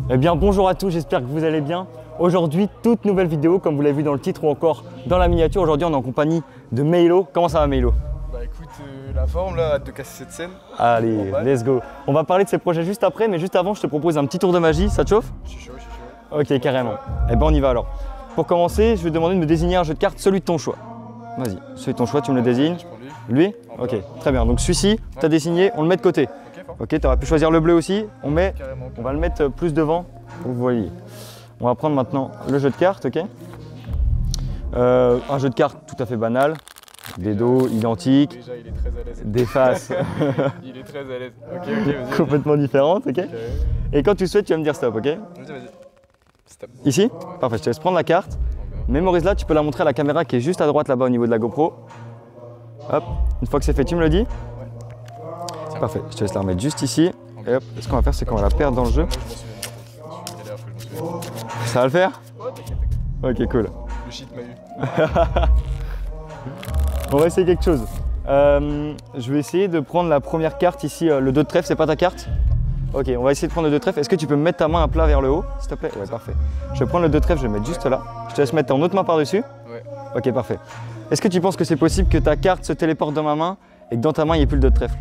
Eh bien bonjour à tous, j'espère que vous allez bien. Aujourd'hui, toute nouvelle vidéo, comme vous l'avez vu dans le titre ou encore dans la miniature. Aujourd'hui, on est en compagnie de Meilo. Comment ça va Meilo? Bah écoute, la forme là, hâte de casser cette scène. Allez, let's go. On va parler de ces projets juste après, mais juste avant, je te propose un petit tour de magie. Ça te chauffe? Je suis chaud, je suis chaud. Ok, carrément. Eh ben on y va alors. Pour commencer, je vais te demander de me désigner un jeu de cartes, celui de ton choix. Vas-y, celui de ton choix, tu me le désignes. Je prends lui. Lui? Ok, très bien. Donc celui-ci, tu as désigné, on le met de côté. Ok, fort. Ok, tu aurais pu choisir le bleu aussi. Carrément. On va le mettre plus devant pour que vous voyez. On va prendre maintenant le jeu de cartes, ok. Un jeu de cartes tout à fait banal. Des dos identiques, Déjà, il est très à l'aise. des faces Il est très à l'aise. Ok, vas-y. complètement différentes, ok. Et quand tu souhaites, tu vas me dire stop, ok. Vas-y. Stop. Ici? Parfait, je te laisse prendre la carte. Mémorise-la, tu peux la montrer à la caméra qui est juste à droite là-bas au niveau de la GoPro. Hop, une fois que c'est fait, tu me le dis? C'est parfait, je te laisse la remettre juste ici. Et hop, ce qu'on va faire, c'est qu'on va la perdre dans le jeu. Moi, je m'en souviens par contre. Je suis galère, faut que je m'en souvienne. Ça va le faire? Oh, t'inquiète. Ok, cool. Le shit m'a eu. On va essayer quelque chose. Je vais essayer de prendre la première carte ici, le 2 de trèfle, c'est pas ta carte? Ok, on va essayer de prendre le 2 de trèfle. Est-ce que tu peux me mettre ta main à plat vers le haut, s'il te plaît? Ouais, parfait. Je vais prendre le 2 de trèfle, je vais le mettre juste là. Je te laisse mettre ton autre main par-dessus. Ouais. Ok, parfait. Est-ce que tu penses que c'est possible que ta carte se téléporte dans ma main et que dans ta main, il n'y ait plus le 2 de trèfle?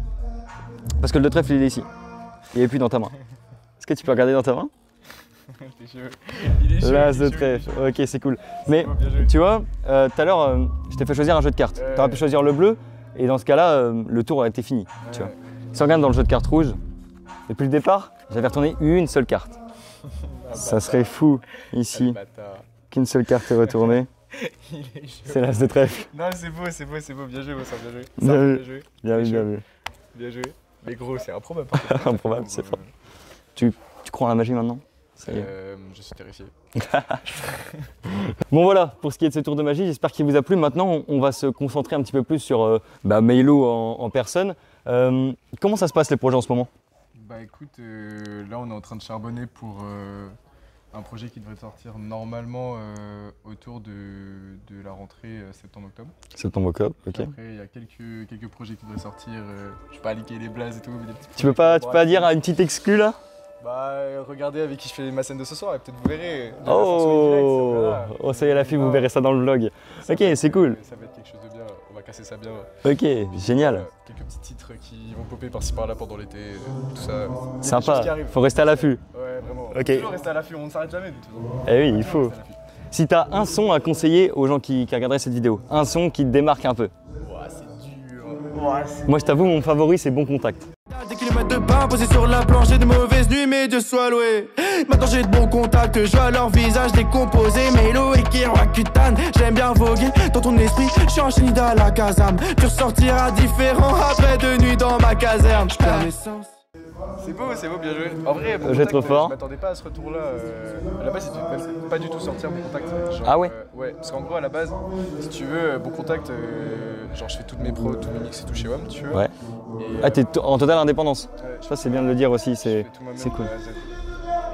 Parce que le 2 de trèfle, il est ici. Il n'est plus dans ta main. Est-ce que tu peux regarder dans ta main? T'es cheveux. Il est cheveux. L'as de trèfle. Ok, c'est cool. Mais beau, bien joué. tu vois, tout à l'heure, je t'ai fait choisir un jeu de cartes. Tu aurais pu choisir le bleu et dans ce cas-là, le tour aurait été fini. Tu vois. Si on regarde dans le jeu de cartes rouge, depuis le départ, j'avais retourné une seule carte. Ça serait fou ici qu'une seule carte est retournée. Il est chaud. C'est l'as de trèfle. Non, c'est beau, c'est beau, c'est beau. Bien joué, ça, bien joué. Bien Ça, vu. bien joué. Bien vu, bien vu. Bien joué. Mais gros, c'est improbable. Improbable, c'est fort. Tu crois en la magie maintenant? Ça y est. Je suis terrifié. Bon voilà, pour ce qui est de ce tour de magie, j'espère qu'il vous a plu. Maintenant, on va se concentrer un petit peu plus sur Meilo en personne. Comment ça se passe les projets en ce moment? Bah écoute, là on est en train de charbonner pour un projet qui devrait sortir normalement autour de la rentrée septembre-octobre. Septembre-octobre, ok. Après il y a quelques projets qui devraient sortir, je vais pas liker les blazes et tout, mais des petits Tu peux pas dire une petite exclue là? Bah regardez avec qui je fais ma scène de ce soir et peut-être vous verrez. Oh, ça y est la fille, vous verrez ça dans le vlog. Ok, c'est cool. Ça va être quelque chose de bien, on va casser ça bien. Ok, génial. Quelques petits titres qui vont popper par-ci par-là pendant l'été, tout ça. Sympa, faut rester à l'affût. Ouais, vraiment. Ok. Toujours rester à l'affût, on ne s'arrête jamais de toute façon. Eh oui, il faut. Si t'as un son à conseiller aux gens qui regarderaient cette vidéo, un son qui te démarque un peu. Ouah, c'est dur. Moi je t'avoue, mon favori c'est Bon Contact. Des kilomètres de pain posés sur la planche et de mauvaises nuits, mais Dieu soit loué. Maintenant j'ai de bons contacts, je vois leur visage décomposé. Meilo et Kirakutane, j'aime bien voguer dans ton esprit. Je suis en chenida à la casame, tu ressortiras différent après 2 nuits dans ma caserne. Je perds mes sens. C'est beau, bien joué. En vrai, Bon J'ai Contact, trop fort. Je m'attendais pas à ce retour-là. À la base, c'était pas du tout sortir Bon Contact. Genre, Ah ouais ouais, parce qu'en gros, à la base, si tu veux, Bon Contact, genre je fais toutes mes pros, tous mes mix et tout chez WAM, tu vois. Ouais. Et, Ah, t'es en totale indépendance. ouais, Ça c'est bien de le dire aussi, je c'est fais tout moi-même cool. de A à Z.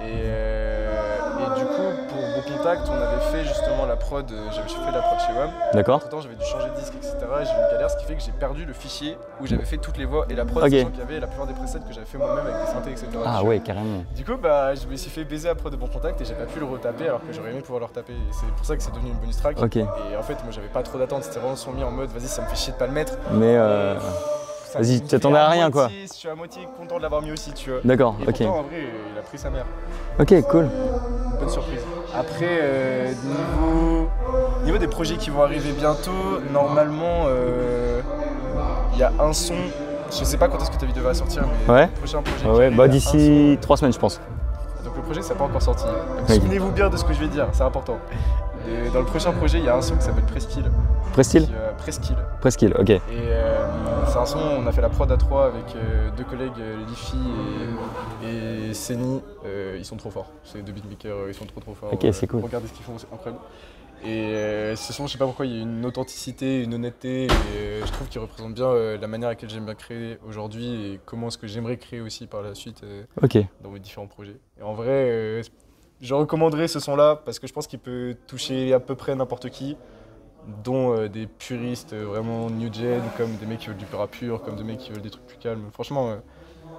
Et du coup, pour Bon Contact, on avait fait justement la prod, j'ai fait la prod chez WAM. D'accord. Entre temps, j'avais dû changer de disque, etc. J'ai eu une galère, ce qui fait que j'ai perdu le fichier où j'avais fait toutes les voix et la prod, Ok. sachant qu'il y avait la plupart des presets que j'avais fait moi-même avec des synthés, etc. Ah ouais, carrément. Du coup, bah, je me suis fait baiser à prod de Bon Contact et j'ai pas pu le retaper alors que j'aurais aimé pouvoir le retaper. Et c'est pour ça que c'est devenu une bonus track. Ok. Et en fait, moi j'avais pas trop d'attente, c'était vraiment son mis en mode vas-y, ça me fait chier de pas le mettre. Mais Ça vas-y, me tu fait t'attendais à rien, moitié, quoi. Je suis à moitié content de l'avoir mis aussi, tu vois. d'accord, Et ok. pourtant, en vrai, il a pris sa mère. Ok, cool. Bonne surprise. Après, niveau des projets qui vont arriver bientôt, normalement, il y a un son. Je sais pas quand est-ce que ta vidéo va sortir, mais Ouais. le prochain projet. qui Ouais, arrive, bah il y a un d'ici son. 3 semaines je pense. Donc le projet, ça n'a pas encore sorti. Donc, Oui. souvenez-vous bien de ce que je vais dire, c'est important. Et dans le prochain projet, il y a un son qui s'appelle Presqu'île. Presqu'île? Presqu'île. Presqu'île, ok. Et c'est un son, on a fait la prod à 3 avec 2 collègues, Lifi et Seni. Ils sont trop forts. C'est 2 beatmakers, ils sont trop forts. Ok, c'est cool. Regardez ce qu'ils font, c'est incroyable. Et ce son, je sais pas pourquoi, il y a une authenticité, une honnêteté, et je trouve qu'il représente bien la manière à laquelle j'aime bien créer aujourd'hui et comment est-ce que j'aimerais créer aussi par la suite Ok. dans mes différents projets. Et en vrai, je recommanderais ce son-là parce que je pense qu'il peut toucher à peu près n'importe qui, dont des puristes vraiment new gen, comme des mecs qui veulent du rap pur, comme des mecs qui veulent des trucs plus calmes. Franchement,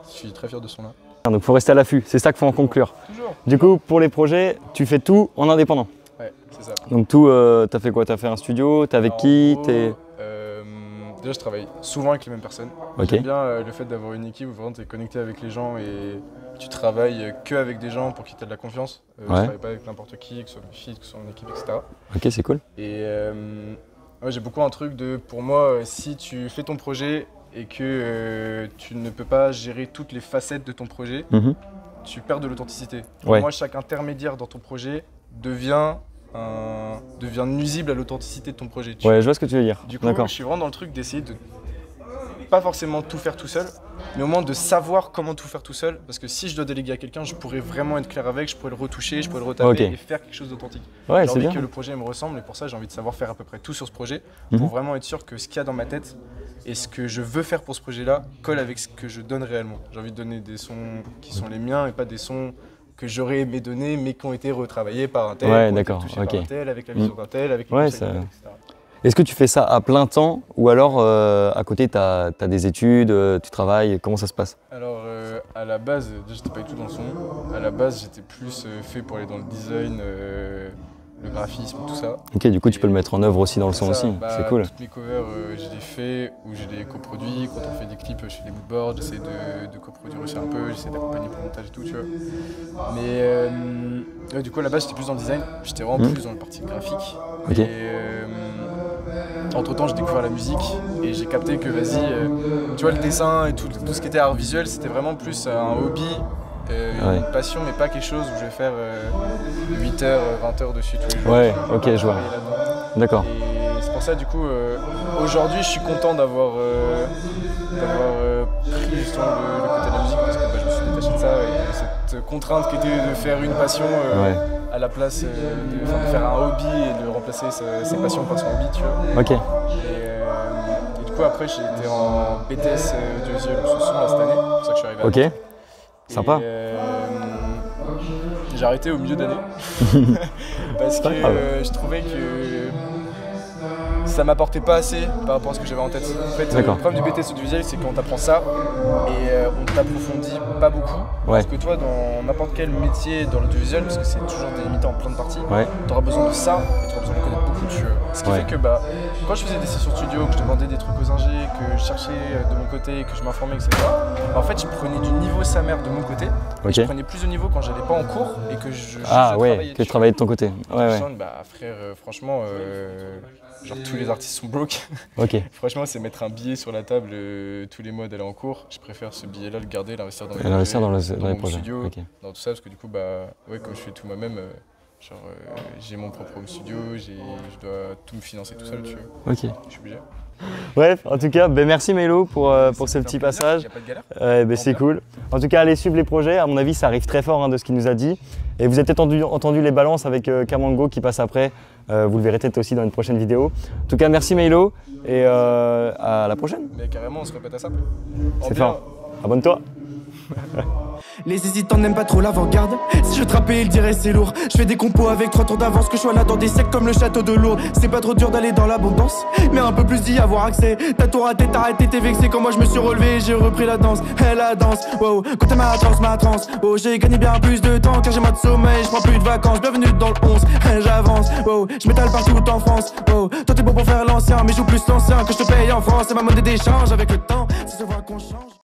je suis très fier de ce son-là. Donc faut rester à l'affût, c'est ça qu'il faut en conclure. Toujours. Du coup, pour les projets, tu fais tout en indépendant. Ouais, c'est ça. Donc tout, t'as fait quoi? T'as fait un studio? T'es avec Alors, qui? en gros, T'es... déjà, je travaille souvent avec les mêmes personnes. Ok. J'aime bien le fait d'avoir une équipe où vraiment tu es connecté avec les gens et tu travailles que avec des gens pour qu'ils t'aient de la confiance. Je travaille pas avec n'importe qui, que ce soit mes filles, que ce soit mon équipe, etc. Ok, c'est cool. Et ouais, j'ai beaucoup un truc de, pour moi, si tu fais ton projet et que tu ne peux pas gérer toutes les facettes de ton projet, tu perds de l'authenticité. Pour moi, chaque intermédiaire dans ton projet devient nuisible à l'authenticité de ton projet. Ouais, je vois ce que tu veux dire. Du coup, je suis vraiment dans le truc d'essayer de pas forcément tout faire tout seul, mais au moins de savoir comment tout faire tout seul. Parce que si je dois déléguer à quelqu'un, je pourrais vraiment être clair avec, je pourrais le retoucher, je pourrais le retaper et faire quelque chose d'authentique. Ouais, j'ai envie bien que le projet me ressemble et pour ça, j'ai envie de savoir faire à peu près tout sur ce projet pour vraiment être sûr que ce qu'il y a dans ma tête et ce que je veux faire pour ce projet-là colle avec ce que je donne réellement. J'ai envie de donner des sons qui sont les miens et pas des sons que j'aurais aimé donner mais qui ont été retravaillés par un tel, touchés par un tel, avec la vision d'un tel, avec les conseils d'un tel, etc. Est-ce que tu fais ça à plein temps ou alors à côté tu as des études, tu travailles, comment ça se passe? Alors à la base, déjà j'étais pas du tout dans le son, à la base j'étais plus fait pour aller dans le design, le graphisme, tout ça. Ok, du coup tu peux le mettre en œuvre aussi dans le son aussi, c'est cool. Toutes mes covers je les fais ou je les coproduis, quand on fait des clips je fais des moodboards, j'essaie de coproduire aussi un peu, j'essaie d'accompagner pour le montage et tout, tu vois. Mais du coup à la base j'étais plus dans le design, j'étais vraiment plus dans la partie graphique. Okay. Entre temps j'ai découvert la musique et j'ai capté que vas-y, tu vois le dessin et tout ce qui était art visuel c'était vraiment plus un hobby, une passion mais pas quelque chose où je vais faire 8h, 20h dessus tous les jours. Ouais, ok, je vois. D'accord. Et c'est pour ça du coup aujourd'hui je suis content d'avoir pris justement le côté de la musique parce que je me suis détaché de ça et cette contrainte qui était de faire une passion à la place de faire un hobby et de remplacer ses passions par son hobby, tu vois. Ok. Et du coup après j'étais en BTS audiovisuel son là cette année, c'est pour ça que je suis arrivé à Ok. Sympa. J'ai arrêté au milieu d'année parce que je trouvais que ça m'apportait pas assez par rapport à ce que j'avais en tête. En fait, le problème du BTS audiovisuel, c'est qu'on t'apprend ça et on t'approfondit pas beaucoup. Parce que toi, dans n'importe quel métier dans l'audiovisuel, parce que c'est toujours délimité en plein de parties, tu auras besoin de ça et tu auras besoin de connaître beaucoup de choses. Ce qui fait que quand je faisais des sessions studio, que je demandais des trucs aux ingés, que je cherchais de mon côté, que je m'informais, etc. En fait, je prenais du niveau sa mère de mon côté. Et je prenais plus de niveau quand j'allais pas en cours et que je travaillais. Que tu travaillais de ton côté. Frère, franchement, genre tous les artistes sont broke. Franchement, c'est mettre un billet sur la table tous les mois d'aller en cours. Je préfère ce billet-là le garder, l'investir dans les projets, studio, dans tout ça, parce que du coup, comme je fais tout moi-même, j'ai mon propre home studio, je dois tout me financer tout seul, tu vois. Je suis obligé. Bref, en tout cas, merci Melo pour ce petit passage. Y a pas de galère. C'est cool. En tout cas, allez suivre les projets. À mon avis, ça arrive très fort de ce qu'il nous a dit. Et vous avez peut-être entendu les balances avec Kamango qui passe après. Vous le verrez peut-être aussi dans une prochaine vidéo. En tout cas, merci Melo et à la prochaine. Mais carrément, on se répète à ça. C'est fort. Abonne-toi. Les hésitants n'aiment pas trop l'avant-garde. Si je trappais, ils diraient c'est lourd. Je fais des compos avec 3 tours d'avance. Que je sois là dans des secs comme le château de Lourdes. C'est pas trop dur d'aller dans l'abondance, mais un peu plus d'y avoir accès. T'as tout raté, t'as arrêté, t'es vexé. Quand moi je me suis relevé, j'ai repris la danse. La danse, wow. Quand t'es ma transe. Oh, j'ai gagné bien plus de temps car j'ai moins de sommeil. Je prends plus de vacances. Bienvenue dans le 11. J'avance, wow. Je m'étale partout en France. Wow. Toi t'es bon pour faire l'ancien, mais joue plus l'ancien que je te paye en France. C'est ma monnaie d'échange avec le temps. Ça se voit qu'on change.